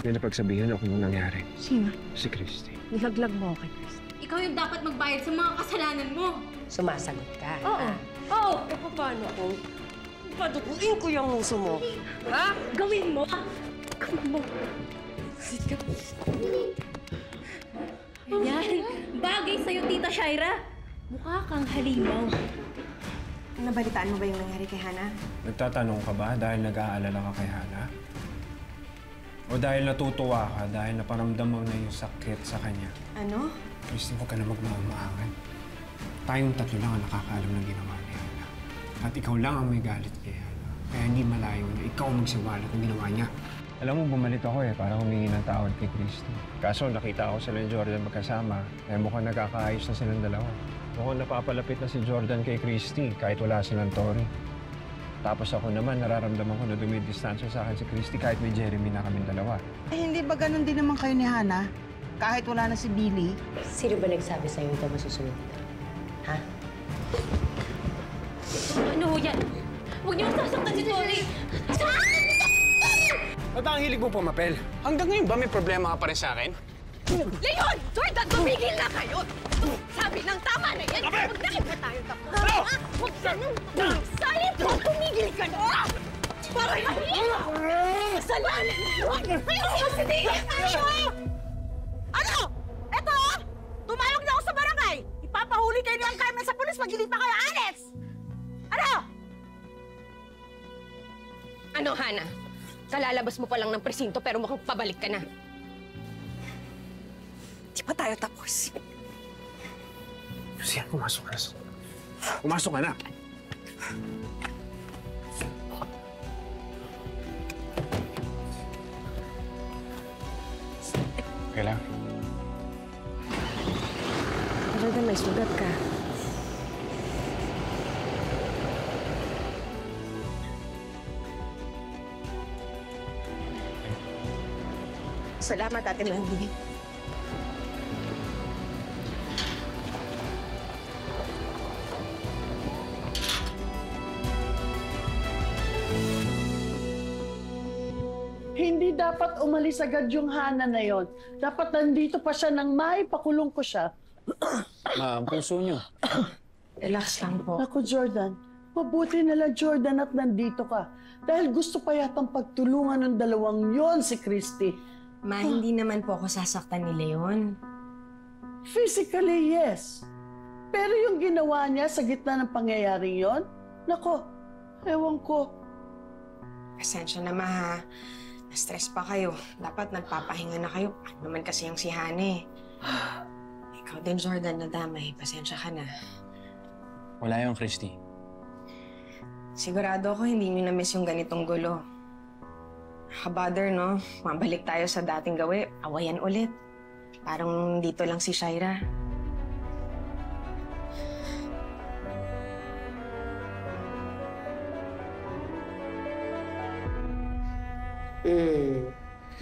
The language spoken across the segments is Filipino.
May napagsabihan ako nung nangyari. Sino? Si Christy. Nilaglag mo kay Christy. Ikaw yung dapat magbayad sa mga kasalanan mo. Sumasagot ka. Oo. Oo! E paano kung padukuin ko yung nguso mo? Ha? Gawin mo! Gawin mo. Yan. Bagay sa'yo, Tita Shaira. Mukha kang halimaw. Nabalitaan mo ba yung nangyari kay Hana? Nagtatanong ka ba dahil nag-aalala ka kay Hana? O dahil natutuwa ka dahil naparamdam mo na yung sakit sa kanya? Ano? Christy, huwag ka na magmamaangan. Tayong tatlo lang ang nakakaalam ng ginawa ni Hana. At ikaw lang ang may galit kay Hana. Kaya hindi malayo na ikaw ang magsiwalat ng ginawa niya. Alam mo, bumalik ako para humingi ng tawad kay Christy. Kaso nakita ako sila ni Jordan magkasama. Mukhang nagkakaayos na silang dalawa. Mukhang napapalapit na si Jordan kay Christy kahit wala silang Tori. Tapos ako naman, nararamdaman ko na dumidistansya sa akin si Christy kahit may Jeremy na kaming dalawa. Hindi ba ganun din naman kayo ni Hana? Kahit wala na si Billy? Sino ba nagsabi sa'yo ito masusunod dito? Ha? Ano ho yan? Huwag niyo sasaktan si Tori! Ba't ang hilig mo pumapel? Hanggang ngayon ba may problema ka pa rin sa akin? Leon! Jordan, tumigil na kayo! Sabi ng tama na yan! Huwag na iba tayo tapos! Ano? Huwag ka nang magsalit! Tumigil ka na! Para kasalanan mo! Sige! Ano? Eto! Tumayog na ako sa barangay! Ipapahuli kayo ni Ang Carmen sa pulis pag hindi pa kayo alis! Ano? Ano, Hana? Kalalabas mo pa lang ng presinto pero mukhang pabalik ka na. Di pa tayo tapos. Lucia, pumasok ka na. Pumasok ka na! Kailangan. Jordan, may sugat ka. Salamat, Ate Mandy. Hindi dapat umalis agad yung Hana na yon. Dapat nandito pa siya nang maipakulong ko siya. Ma'am, puso niyo. Relax lang po. Naku, Jordan. Mabuti nila, Jordan, at nandito ka. Dahil gusto pa yatang pagtulungan ng dalawang yon si Christy. Ma, hindi naman po ako sasaktan ni Leon. Physically, yes. Pero yung ginawa niya sa gitna ng pangyayaring yon, nako, ewan ko. Pasensya na, Ma, ha. Na-stress pa kayo. Dapat nagpapahinga na kayo. Ano naman kasi yung si Hane. Ikaw din, Jordan, nadamay. Pasensya ka na. Wala yung Christy. Sigurado ako hindi niyo na-miss yung ganitong gulo. Nakabother, no? Mabalik tayo sa dating gawi. Awayan ulit. Parang dito lang si Shaira.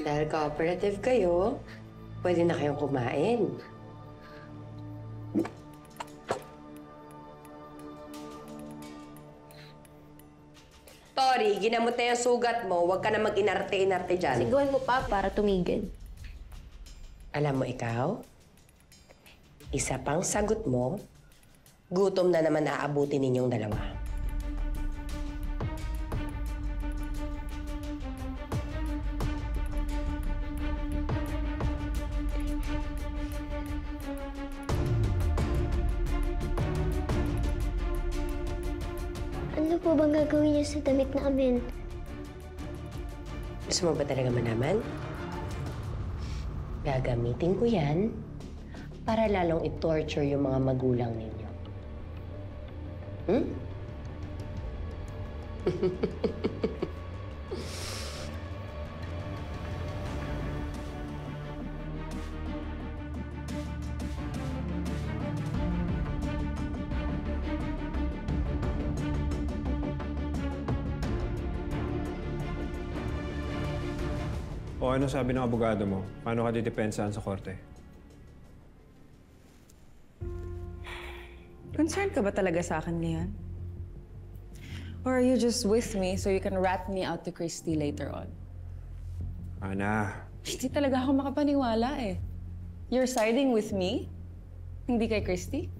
Dahil cooperative kayo, pwede na kayong kumain. Tori, ginamot na yung sugat mo. Huwag ka na mag-inarte-inarte dyan. Siguan mo pa para tumigil. Alam mo ikaw, isa pang sagot mo, gutom na naman aabutin ninyong dalawa. Ano po bang gagawin niyo sa damit namin? Gusto mo ba talaga malaman? Gagamitin ko yan para lalong i-torture yung mga magulang ninyo. Hmm? O ano sabi ng abogado mo? Paano ka didepensahan sa korte? Concerned ka ba talaga sa akin, Leon? Or are you just with me so you can rat me out to Christy later on? Ana, Hindi talaga ako makapaniwala eh. You're siding with me? Hindi kay Christy?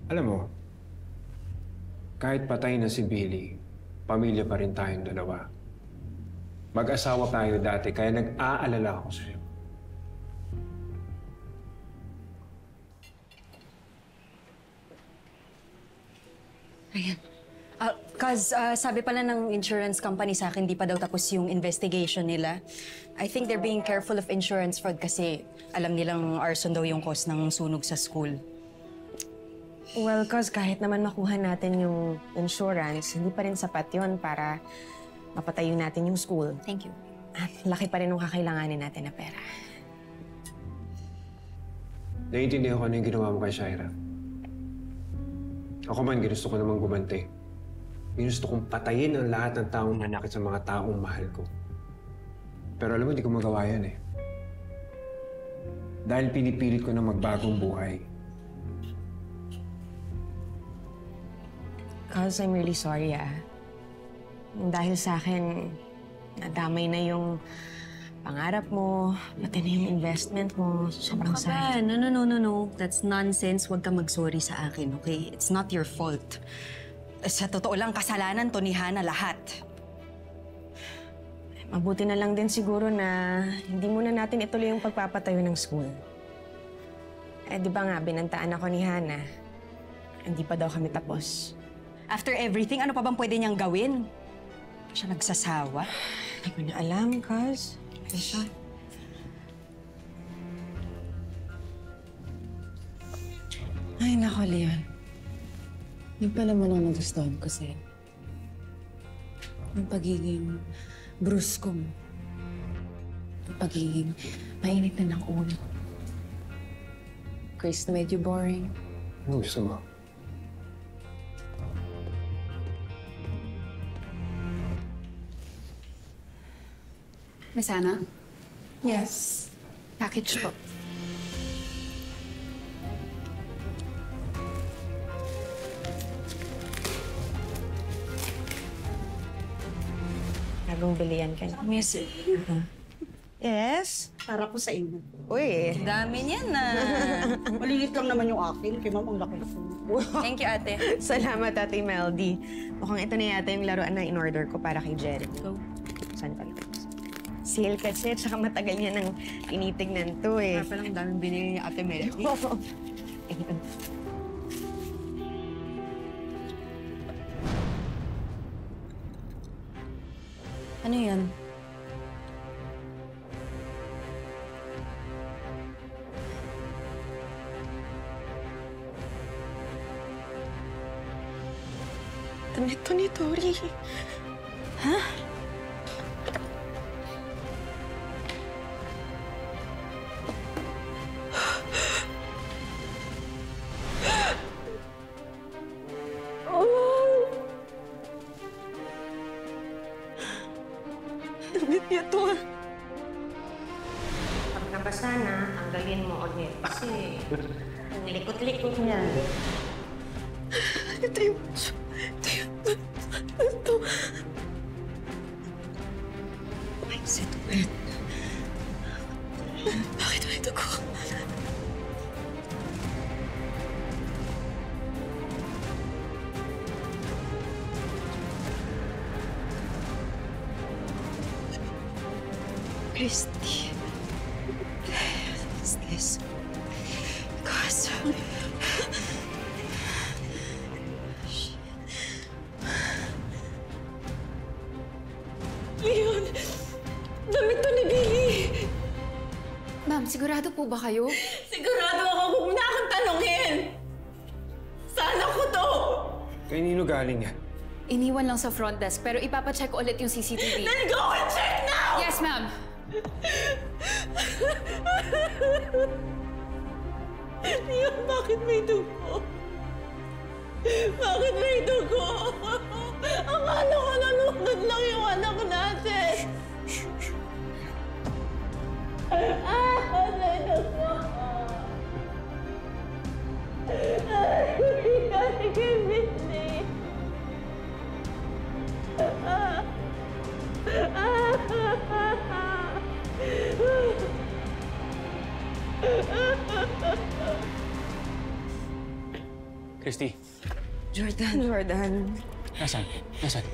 Alam mo, kahit patay na si Billy, pamilya pa rin tayong dalawa. Mag-asawa tayo dati, kaya nag-aalala ako sa'yo. Ayan. Sabi pala ng insurance company sa akin, di pa daw tapos yung investigation nila. I think they're being careful of insurance fraud kasi alam nilang arson daw yung cause ng sunog sa school. Well, cause kahit naman makuha natin yung insurance, hindi pa rin sapat yun para mapatayo natin yung school. Thank you. At laki pa rin yung kakailanganin natin na pera. Naiintindihan ko ano yung ginawa mo kay Shaira. Ako man, ginusto ko namang gumanti. Ginusto kong patayin ang lahat ng taong nanakit sa mga taong mahal ko. Pero alam mo, hindi ko magawa yan eh. Dahil pinipilit ko na magbagong buhay. Cause I'm really sorry, Dahil sa akin, nadamay na yung pangarap mo, pati na yung investment mo. Sobrang Baka, sad. no. That's nonsense. Huwag ka mag-sorry sa akin, okay? It's not your fault. Sa totoo lang, kasalanan to ni Hana lahat. Mabuti na lang din siguro na hindi muna natin ituloy yung pagpapatayo ng school. Di ba nga, binantaan ako ni Hana. Hindi pa daw kami tapos. After everything, ano pa bang pwede niyang gawin? Siya nagsasawa. Hindi ko na alam, cuz. Siya. Ay, nako, Leon. Yung pala mo nang nagustuhan ko sa'yo. Yung pagiging brusko mo. Yung pagiging mainit na ng ulo. Chris, medyo boring. Ano gusto mo? Mesana? Yes. Package po. Bagong bilian ka na. Miss, Yes, para po sa inyo. Uy, dami niyan na. Maliit lang naman yung akin. Kay ma'am, ang laki. Thank you, ate. salamat, Ate Meldy. Mukhang ito na yata yung laruan na in-order ko para kay Jerry. Go. Saan pala? Sale kasi, tsaka matagal niya nang tinitignan to eh. Kaya palang daming binili ni Ate Melody. Ayun. Ano yan? Ito ni Tori. Ha? Damit niya to. Pag nabasa na, tanggalin mo ulit. Kasi ang likot-likot niya. Ito yung... Ito. Ay, situin. Bakit may dugo? Christy. What is this? Gosh. Leon! Damit to ni Billy! Ma'am, sigurado po ba kayo? Sigurado ako, huwag mo na akong tanungin! Saan ako to? Kay Nino galing yan. Iniwan lang sa front desk, pero ipapacheck ko ulit yung CCTV. Then go and check now! Yes, ma'am! Leon, bakit may dugo? Bakit may dugo? Akala ko nalunod lang yung anak natin. May dugo. Kasi kay Whitney. Christy, Jordan. nasaan? Nasaan?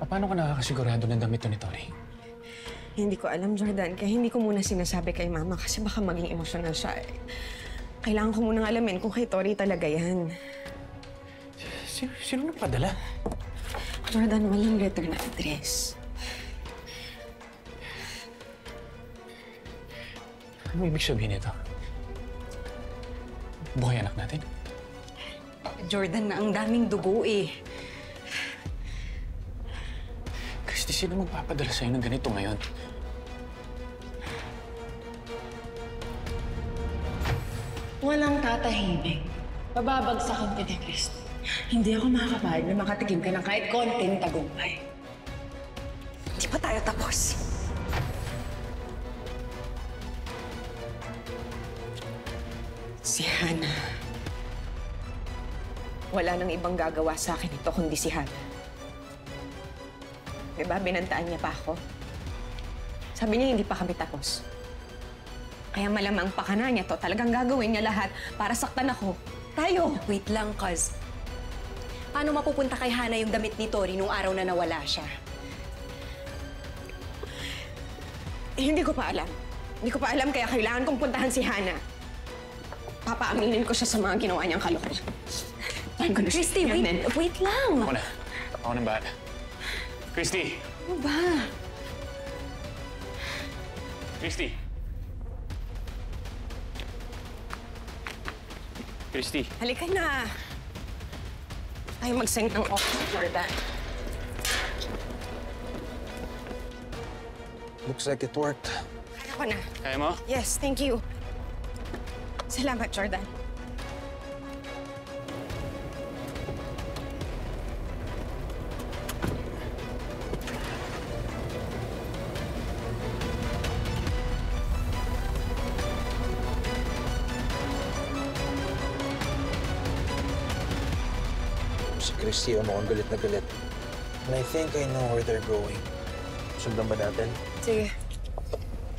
Paano ka nakakasigurado ng damit to ni Tori? Hindi ko alam, Jordan. Kaya hindi ko muna sinasabi kay Mama kasi baka maging emosyonal siya. Kailangan ko munang alamin kung kay Tori talaga yan. Sino nagpadala? Jordan, walang letter na address. Ano ibig sabihin nito? Buhay anak natin? Jordan, na ang daming dugo eh. Christy, sino magpapadala sa'yo ng ganito ngayon? Walang tatahimik. Bababagsakan ka ni Christy. Hindi ako makakapahal na makatikim ka ng kahit konting tagumpay. Hindi pa tayo tapos. Si Hannah. Wala nang ibang gagawa sa akin ito kundi si Hannah. Diba, binantaan niya pa ako. Sabi niya hindi pa kami tapos. Kaya malamang pakana niya to. Talagang gagawin niya lahat para saktan ako. Tayo! Wait lang, cuz. Paano mapupunta kay Hannah yung damit ni Tori nung araw na nawala siya? Hindi ko pa alam. Hindi ko pa alam kaya kailangan kong puntahan si Hannah. Papaaminin ko siya sa mga ginawa niyang kalokohan. Christy, wait lang! Ako na. Ako nang bahala. Christy! Ano ba? Christy! Christy! Halika na. Tayo mag-send ng office, Jordan. Looks like it worked. Kaya ko na. Kaya mo? Yes, thank you. Salamat, Jordan. Si Christy, mukhang galit na galit. And I think I know where they're going. Sundan ba natin? Sige.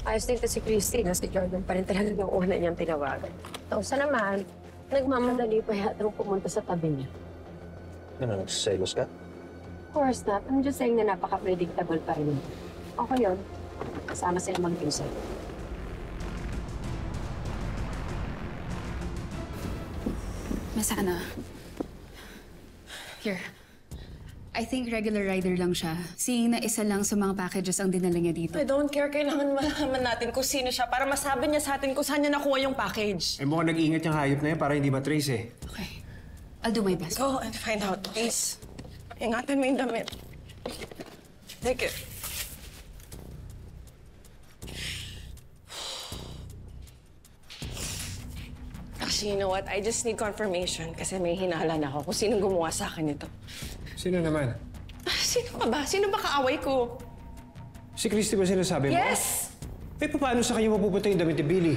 Ayos din to si Christy na si Jordan pa rin talaga yung una niyang tinawagan. Tapos naman, nagmamadali pa yatang pumunta sa tabi niya. Ano, nagsiselos ka? Of course not. I'm just saying na napaka-predictable pa rin. Okay yun. Kasama sila mag-usap. Masana. Here. I think regular rider lang siya. Seeing na isa lang sa mga packages ang dinala niya dito. I don't care. Kailangan malaman natin kung sino siya para masabi niya sa atin kung saan niya nakuha yung package. Eh mukhang nag-iingat yung hayop na yan para hindi matrace eh. Okay. I'll do my best. Go and find out, please. Ingatan mo yung damit. Take it. Actually, you know what? I just need confirmation kasi may hinahalan ako kung sinong gumawa sa akin ito. Sino naman? Sino pa ba? Sino ba kaaway ko? Si Christy ba sinasabi mo? Yes! Eh, paano sa kanya mapupunta yung damit ni Billy?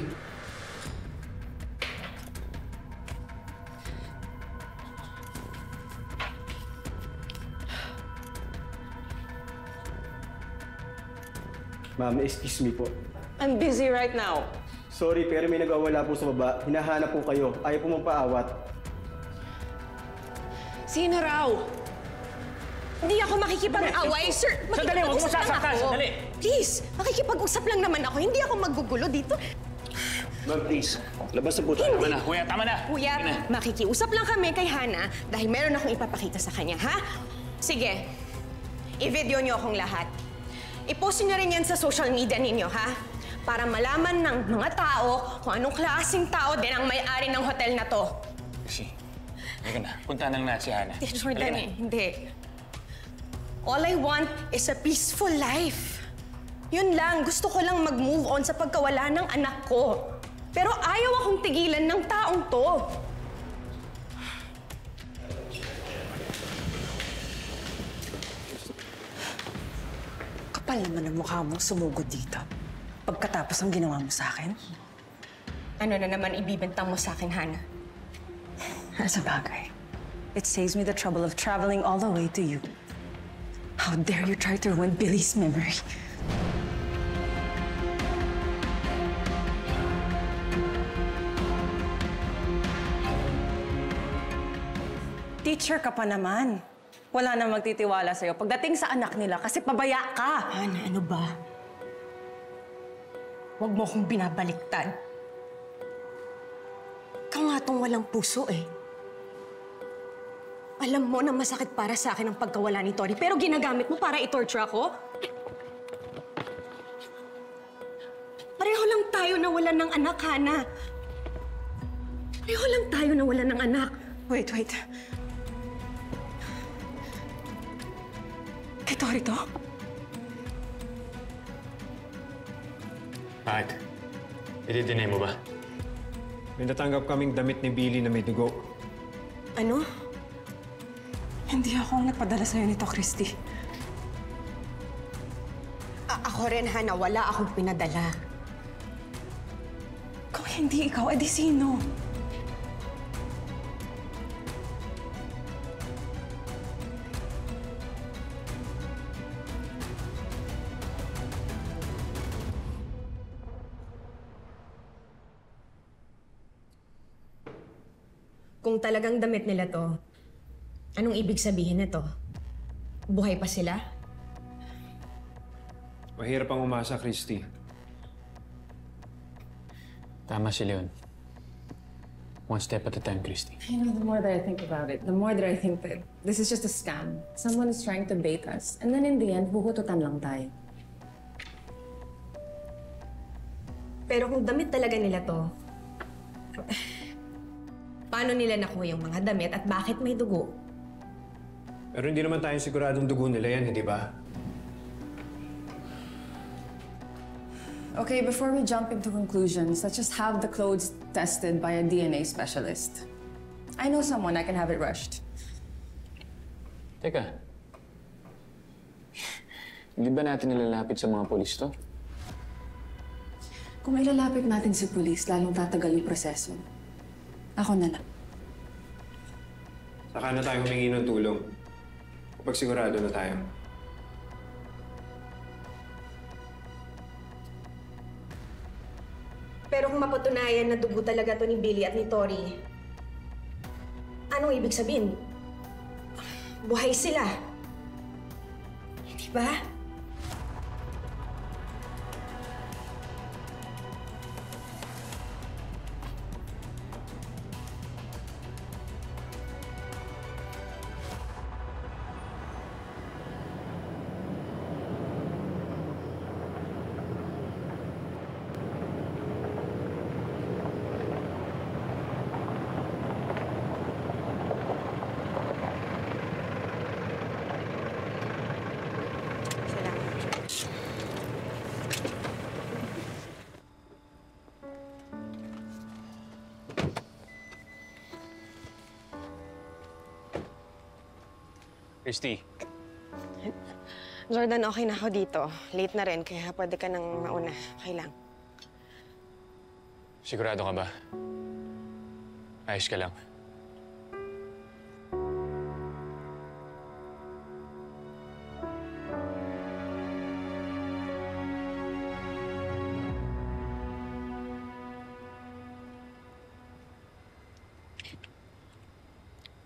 Ma'am, excuse me po. I'm busy right now. Sorry, pero may nagwawala po sa baba. Hinahanap po kayo. Ayaw po magpaawat. Sino raw? Hindi ako makikipag-away, sir. Sandali, huwag mo sasaktan. Sandali. Please, makikipag-usap lang naman ako. Hindi ako maggugulo dito. Ma'am, please. Labas na po tayo. Tama na, kuya. Tama na. Kuya, makikiusap lang kami kay Hannah dahil meron akong ipapakita sa kanya, ha? Sige, i-video niyo akong lahat. I-post niyo rin yan sa social media ninyo, ha? Para malaman ng mga tao kung anong klaseng tao din ang may-ari ng hotel na to. Kasi, halika na. Punta nang na si Hannah. Jordan, hindi. All I want is a peaceful life. Yun lang, gusto ko lang mag-move on sa pagkawala ng anak ko. Pero ayaw akong tigilan ng taong to. Kapal naman ang mukha mo sumugod dito. Pagkatapos ang ginawa mo sa akin. Ano na naman ibibintang mo sa akin, Hannah? Sa bagay. It saves me the trouble of traveling all the way to you. How dare you try to ruin Billy's memory? Teacher ka pa naman. Wala na magtitiwala sa'yo pagdating sa anak nila kasi pabaya ka. Hana, ano ba? Huwag mo akong binabaliktad. Ikaw nga tong walang puso eh. Alam mo na masakit para sa akin ang pagkawala ni Tori, pero ginagamit mo para i-torture ako? Pareho lang tayo na wala ng anak, Hana. Pareho lang tayo na wala ng anak. Wait. Kay Tori to? Bakit? I-deny mo ba? May natanggap kaming damit ni Billy na may dugo. Ano? Hindi ako ang nagpadala sa'yo nito, Christy. Ako rin, Hana. Wala akong pinadala. Kung hindi ikaw, edi sino? Kung talagang damit nila to, anong ibig sabihin nito? Buhay pa sila? Mahirap ang umasa, Christy. Tama si Leon. One step at a time, Christy. You know, the more that I think about it, the more that I think that this is just a scam. Someone is trying to bait us. And then in the end, huhututan lang tayo. Pero kung damit talaga nila to, paano nila nakuha yung mga damit at bakit may dugo? Pero hindi naman tayo siguradong dugo nila yan, hindi ba? Okay, before we jump into conclusions, let's just have the clothes tested by a DNA specialist. I know someone, I can have it rushed. Teka. Hindi ba natin nilalapit sa mga polis to? Kung ilalapit natin si police, lalong tatagal yung proseso. Ako na lang. Saka na tayo humingi ng tulong. Kapag sigurado na tayo. Pero kung mapatunayan na dugo talaga to ni Billy at ni Tori, anong ibig sabihin? Buhay sila. Hindi ba? Christy. Jordan, okay na ako dito. Late na rin, kaya pwede ka nang mauna. Okay lang. Sigurado ka ba? Ayos ka lang.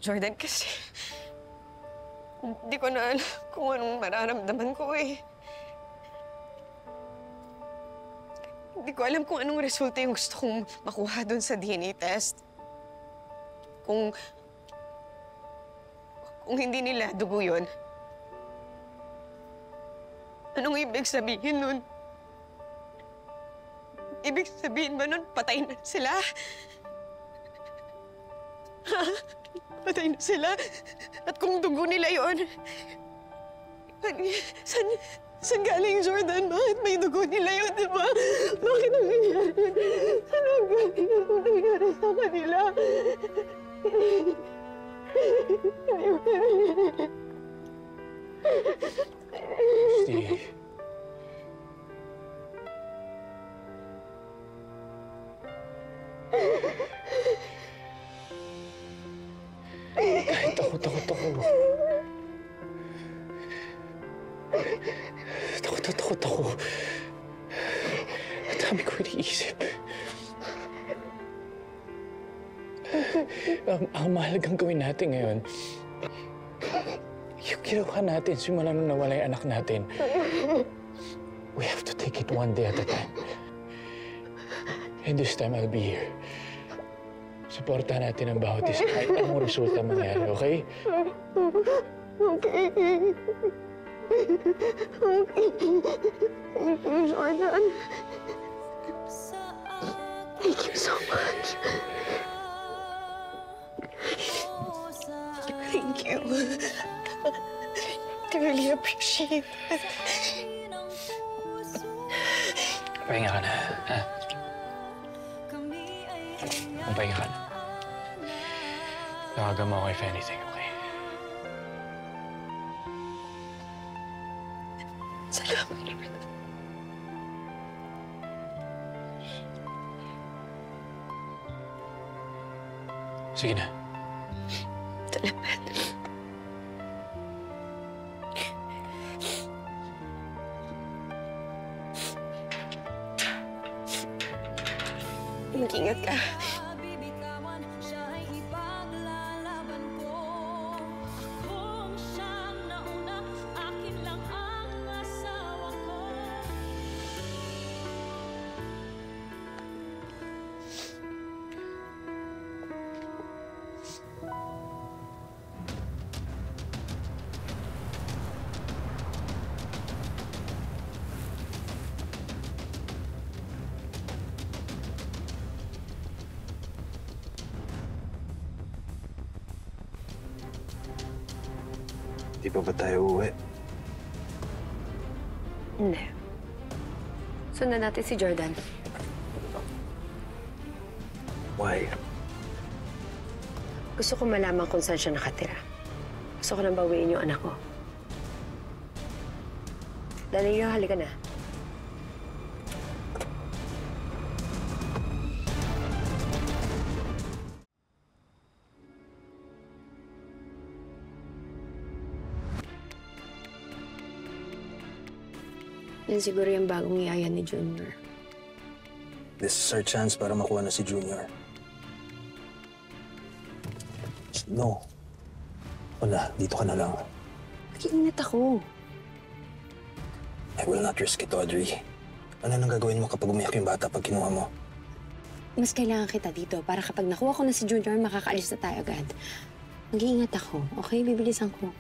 Jordan, kasi hindi ko na alam kung anong mararamdaman ko eh. Hindi ko alam kung anong resulta yung gusto kong makuha doon sa DNA test. Kung hindi nila dugo yun, anong ibig sabihin nun? Ibig sabihin ba nun patay na sila? Ha? Patay na sila? At kung dugo nila yun, saan galing, Jordan? Bakit may dugo nila yun, di ba? Bakit nangyayari yun? Saan ang galing ang nangyayari sa kanila? Steve. Kahit takot ako. Takot ako. Ang dami ko iniisip. Ang mahalagang gawin natin ngayon, ginawa natin simula nung nawala yung anak natin. We have to take it one day at a time. And this time, I'll be here. Suportahan natin ang bawat isa kahit anong resulta mangyari, okay? Okay. Okay. Thank you, Jordan. Thank you so much. Thank you. I really appreciate it. Pahinga ka na, ha? Pahinga ka na. Tawagan mo ako if anything, okay? Salamat. Sige na. Salamat. Mag-ingat ka. Di pa ba tayo uuwi? Hindi. Sundan natin si Jordan. Why? Gusto ko malaman kung saan siya nakatira. Gusto ko nang bawiin yung anak ko. Danilo, halika na. Yan siguro yung bagong yaya ni Junior. This is our chance para makuha na si Junior. No. Wala, dito ka na lang. Nag-iingat ako. I will not risk it, Audrey. Ano nang gagawin mo kapag umiyak yung bata pag kinuha mo? Mas kailangan kita dito para kapag nakuha ko na si Junior, makakaalis na tayo agad. Mag-iingat ako, okay? Bibilisan ko.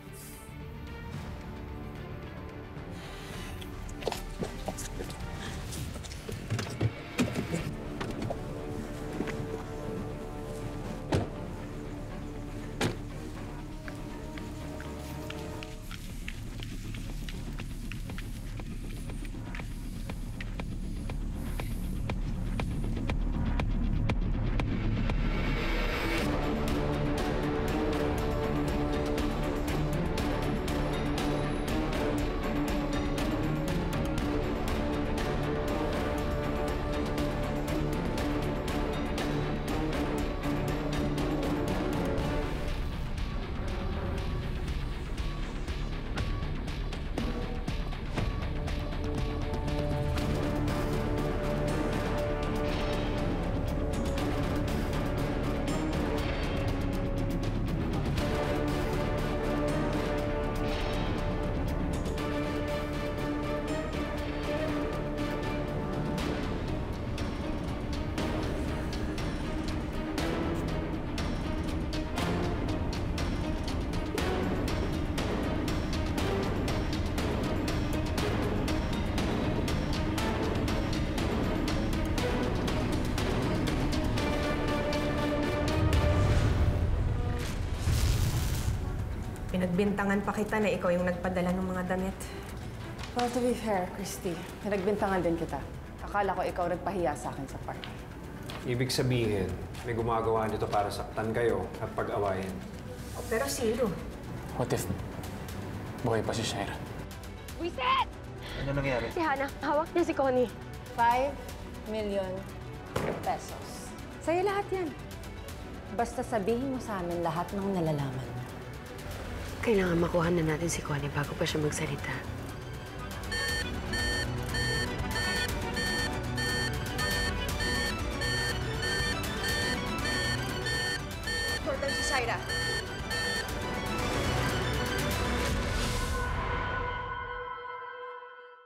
Pinagbintangan pa kita na ikaw yung nagpadala ng mga damit. Well, to be fair, Christy, pinagbintangan din kita. Akala ko ikaw nagpahiya sa akin sa park. Ibig sabihin, may gumagawa nito para saktan kayo at pag-awayan. Pero sino? What if buhay pa si Shaira? Reset! Ano nangyari? Si Hannah, hawak niya si Connie. 5 million pesos. Sa'yo lahat yan. Basta sabihin mo sa amin lahat ng nalalaman mo. Kailangan makuha na natin si Connie bago pa siya magsalita.